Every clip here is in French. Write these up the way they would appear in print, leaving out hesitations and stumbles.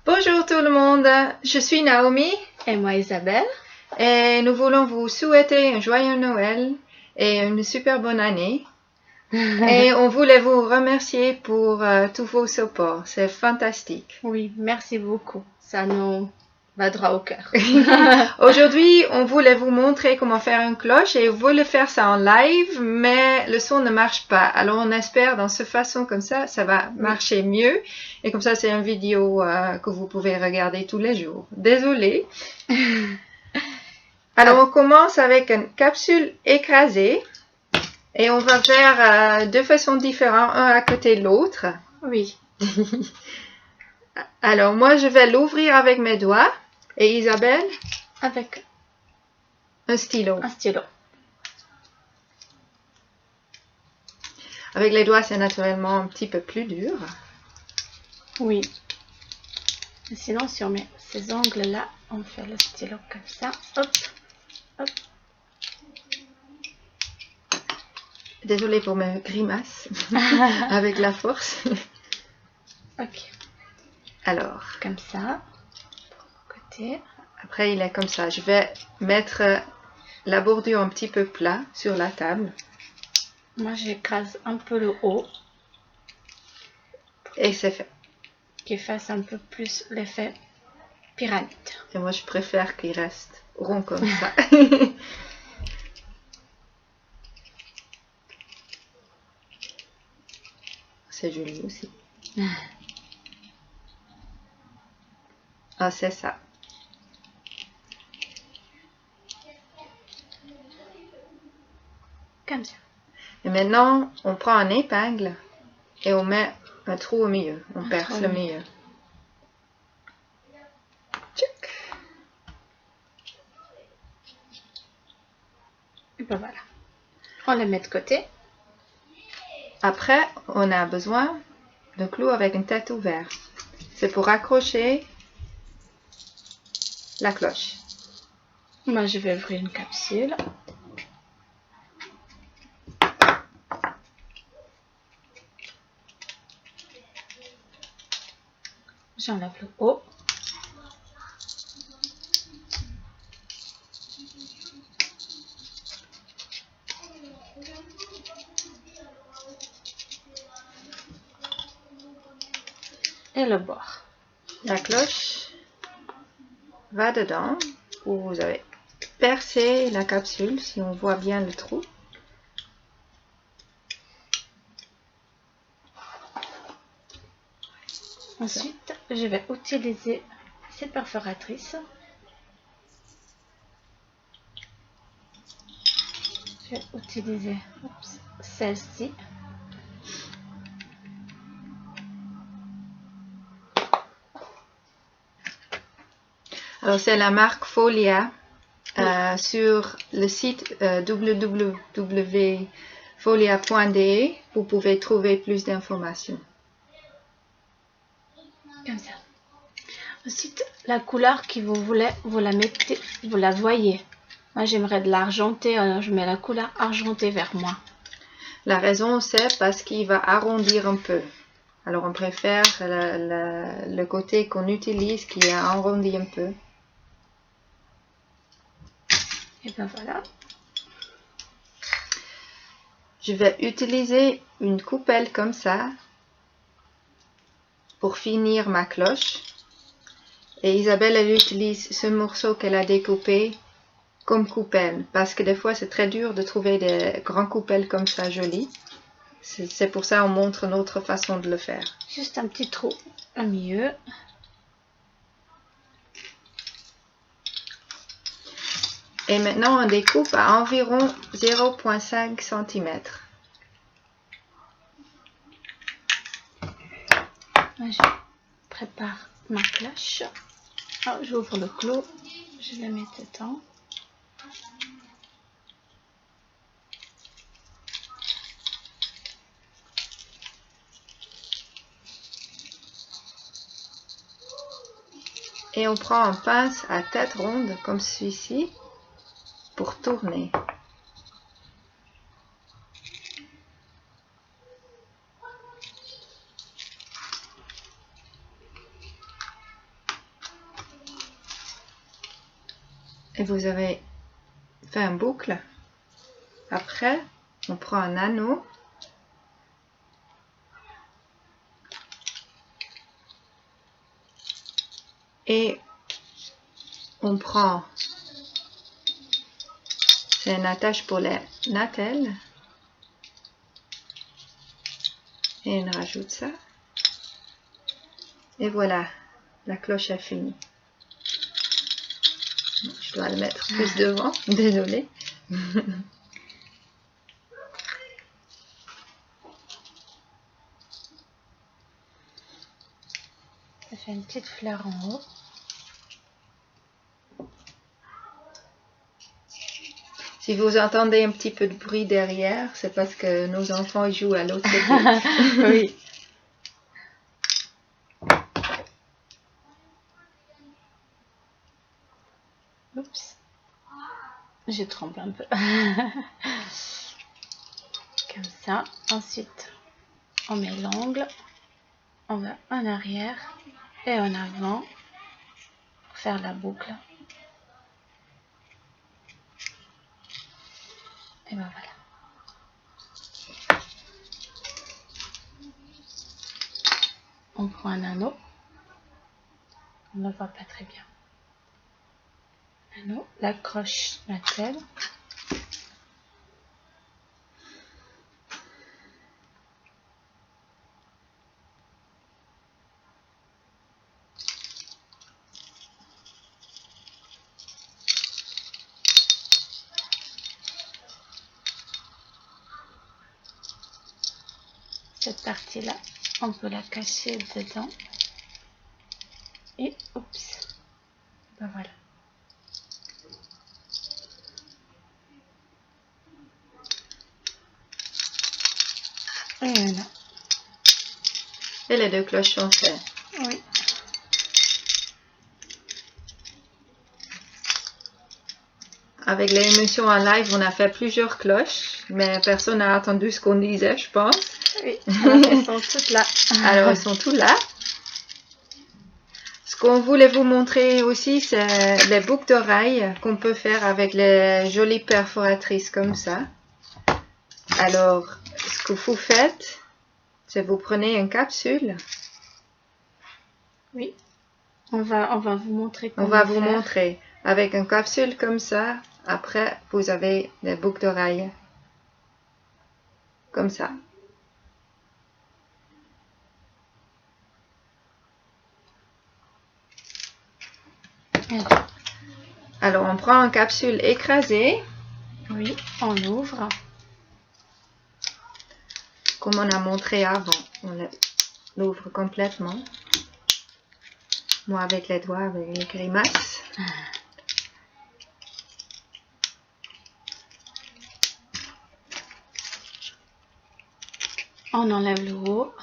Bonjour tout le monde, je suis Naomi Et moi Isabelle. et nous voulons vous souhaiter un joyeux Noël et une super bonne année. Et on voulait vous remercier pour tous vos supports, c'est fantastique. Oui, merci beaucoup. Ça nous va droit au cœur. Aujourd'hui, on voulait vous montrer comment faire une cloche et on voulait faire ça en live, mais le son ne marche pas. Alors on espère dans cette façon comme ça va marcher mieux. Et comme ça, c'est une vidéo que vous pouvez regarder tous les jours. Désolée. Alors on commence avec une capsule écrasée. Et on va faire deux façons différentes, un à côté de l'autre. Oui. Alors, moi, je vais l'ouvrir avec mes doigts. Et Isabelle? Avec un stylo. Un stylo. Avec les doigts, c'est naturellement un petit peu plus dur. Oui. Sinon, si on met ces ongles-là, on fait le stylo comme ça. Hop, hop. Désolée pour mes grimaces avec la force. Ok. Alors. Comme ça. Côté. Après, il est comme ça. Je vais mettre la bordure un petit peu plat sur la table. Moi, j'écrase un peu le haut. Et c'est fait. Qui fasse un peu plus l'effet pyramide. Et moi, je préfère qu'il reste rond comme ça. C'est joli aussi. Ah, c'est ça. Comme ça. Et maintenant, on prend un épingle et on met un trou au milieu. On perce le milieu. Tchic. Et ben voilà. On les met de côté. Après, on a besoin d'un clou avec une tête ouverte. C'est pour accrocher la cloche. Moi, je vais ouvrir une capsule. J'enlève le haut. Et le bord. La cloche va dedans où vous avez percé la capsule, si on voit bien le trou. Ensuite, je vais utiliser cette perforatrice. Je vais utiliser celle-ci. Alors, c'est la marque Folia. Sur le site www.folia.de, vous pouvez trouver plus d'informations. Comme ça. Ensuite, la couleur que vous voulez, vous la mettez, vous la voyez. Moi, j'aimerais de l'argenté, alors je mets la couleur argentée vers moi. La raison, c'est parce qu'il va arrondir un peu. Alors, on préfère le côté qu'on utilise qui est arrondi un peu. Et ben voilà. Je vais utiliser une coupelle comme ça pour finir ma cloche. Et Isabelle, elle utilise ce morceau qu'elle a découpé comme coupelle. Parce que des fois, c'est très dur de trouver des grands coupelles comme ça jolies. C'est pour ça qu'on montre notre façon de le faire. Juste un petit trou au milieu. Et maintenant, on découpe à environ 0,5 cm. Je prépare ma cloche. Alors, j'ouvre le clou. Je la mets dedans. Et on prend un pince à tête ronde comme celui-ci pour tourner. Et vous avez fait un boucle. Après, on prend un anneau. Et on prend, c'est une attache pour les natelles. Et on rajoute ça. Et voilà, la cloche est finie. Je dois le mettre plus devant, désolée. Ça fait une petite fleur en haut. Si vous entendez un petit peu de bruit derrière, c'est parce que nos enfants ils jouent à l'autre côté. Oui. Oups. Je tremble un peu. Comme ça. Ensuite, on met l'angle. On va en arrière et en avant pour faire la boucle. Et ben voilà. On prend un anneau. On ne voit pas très bien. Anneau, l'accroche natelle. Cette partie-là, on peut la cacher dedans. Et oups. Ben voilà. Et voilà. Et les deux cloches sont faites. Oui. Avec l'émission en live, on a fait plusieurs cloches, mais personne n'a entendu ce qu'on disait, je pense. Oui, alors elles sont toutes là. Alors, elles sont toutes là. Ce qu'on voulait vous montrer aussi, c'est les boucles d'oreilles qu'on peut faire avec les jolies perforatrices comme ça. Alors, ce que vous faites, c'est vous prenez une capsule. Oui. On va vous montrer On comment va vous faire. montrer. Avec une capsule comme ça, après, vous avez les boucles d'oreilles. Comme ça. Alors, on prend une capsule écrasée. Oui, on ouvre. Comme on a montré avant, on l'ouvre complètement. Moi avec les doigts, avec les grimaces. On enlève le haut.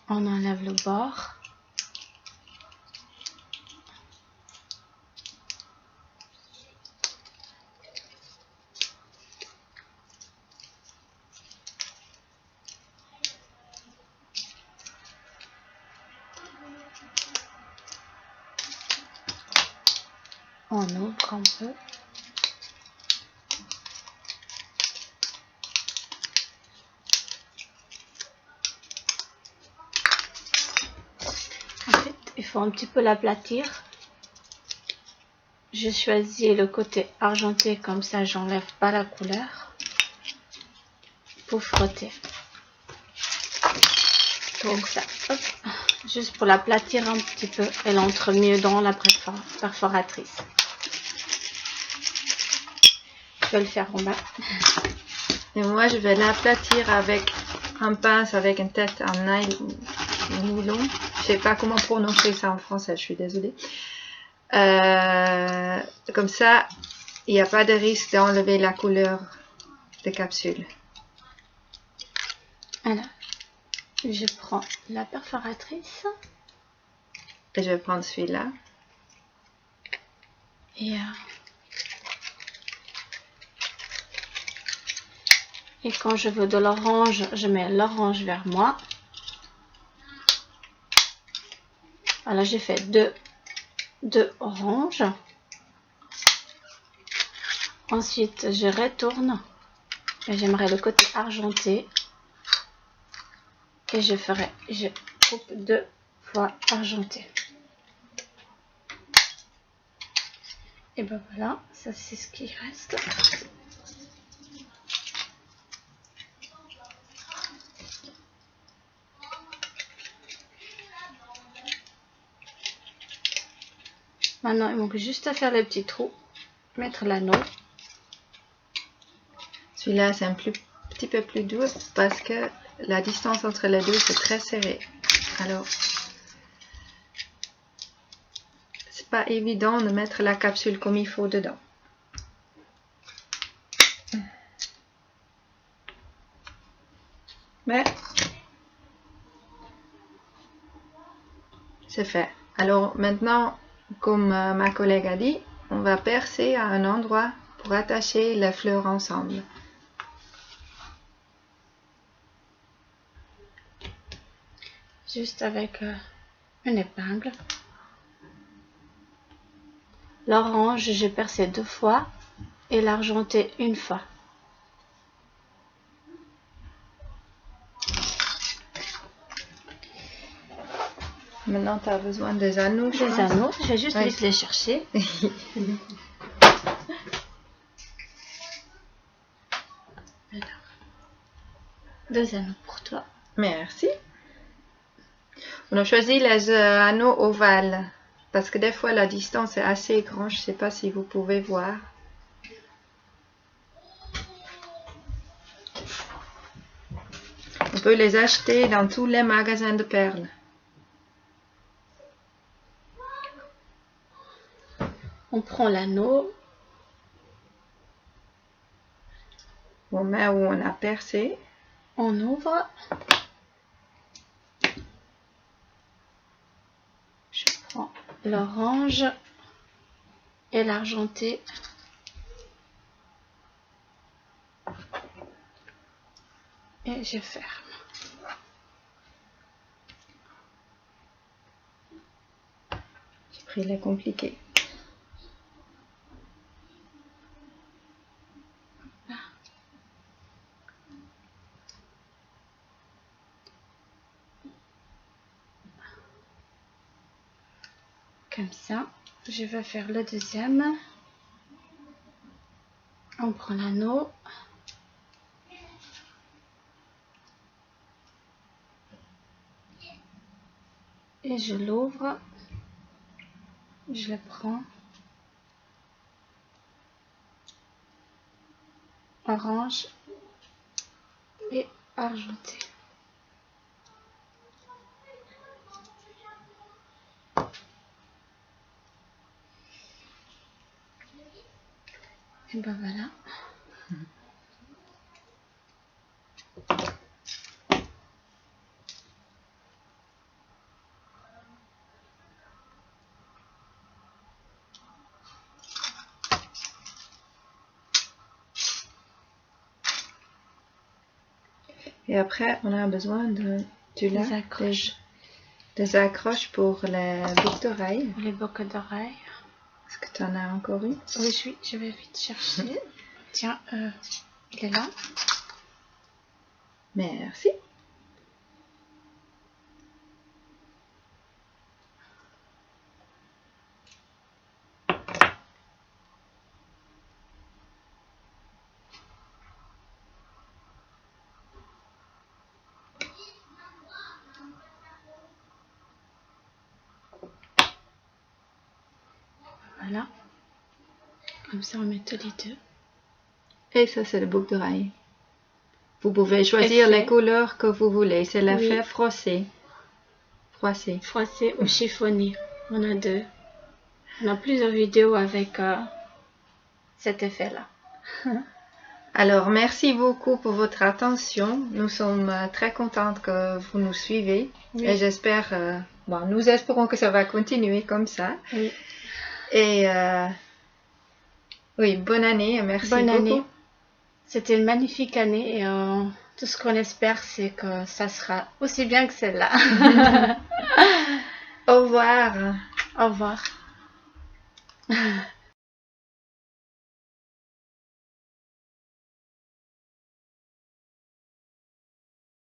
On enlève le bord. On ouvre un peu. En fait, il faut un petit peu l'aplatir. Je choisis le côté argenté, comme ça j'enlève pas la couleur. Pour frotter. Comme ça. Hop. Juste pour l'aplatir un petit peu. Elle entre mieux dans la perforatrice. Je vais le faire en bas. Et moi, je vais l'aplatir avec un pince, avec une tête en nylon. Je sais pas comment prononcer ça en français, je suis désolée. Comme ça, il n'y a pas de risque d'enlever la couleur de capsule. Alors, je prends la perforatrice. Et je vais prendre celui-là. Et quand je veux de l'orange, je mets l'orange vers moi. Voilà, j'ai fait deux oranges. Ensuite, je retourne. Et j'aimerais le côté argenté. Et je coupe 2 fois argenté. Et ben voilà, ça c'est ce qui reste. Maintenant, il manque juste à faire les petits trous, mettre l'anneau. Celui-là, c'est un petit peu plus dur parce que la distance entre les deux, c'est très serré. Alors, c'est pas évident de mettre la capsule comme il faut dedans. Mais, c'est fait. Alors, maintenant, comme ma collègue a dit, on va percer à un endroit pour attacher les fleurs ensemble. Juste avec une épingle. L'orange, j'ai percé 2 fois et l'argenté 1 fois. Maintenant, tu as besoin des anneaux. Des anneaux, je vais juste vite les chercher. Alors, 2 anneaux pour toi. Merci. On a choisi les anneaux ovales parce que des fois la distance est assez grande. Je ne sais pas si vous pouvez voir. On peut les acheter dans tous les magasins de perles. On prend l'anneau. On met où on a percé. On ouvre. Je prends l'orange et l'argenté. Et je ferme. J'ai pris les compliqués. Comme ça, je vais faire le deuxième. On prend l'anneau. Et je l'ouvre. Je le prends. Orange et argenté. Et ben voilà. Et après, on a besoin de Des accroches. Des accroches pour les boucles d'oreilles. Les boucles d'oreilles. Est-ce que tu en as encore une? Oui, je vais vite chercher. Tiens, il est là. Merci. Voilà. Comme ça, on met tous les deux. Et ça, c'est le boucle d'oreille. Vous pouvez choisir les couleurs que vous voulez. C'est l'effet froissé. Froissé ou chiffonné. On a deux. On a plusieurs vidéos avec cet effet-là. Alors, merci beaucoup pour votre attention. Nous sommes très contentes que vous nous suivez. Oui. Et j'espère, nous espérons que ça va continuer comme ça. Oui. Et oui, bonne année et merci beaucoup. Bonne année. C'était une magnifique année et tout ce qu'on espère, c'est que ça sera aussi bien que celle-là. Au revoir. Au revoir.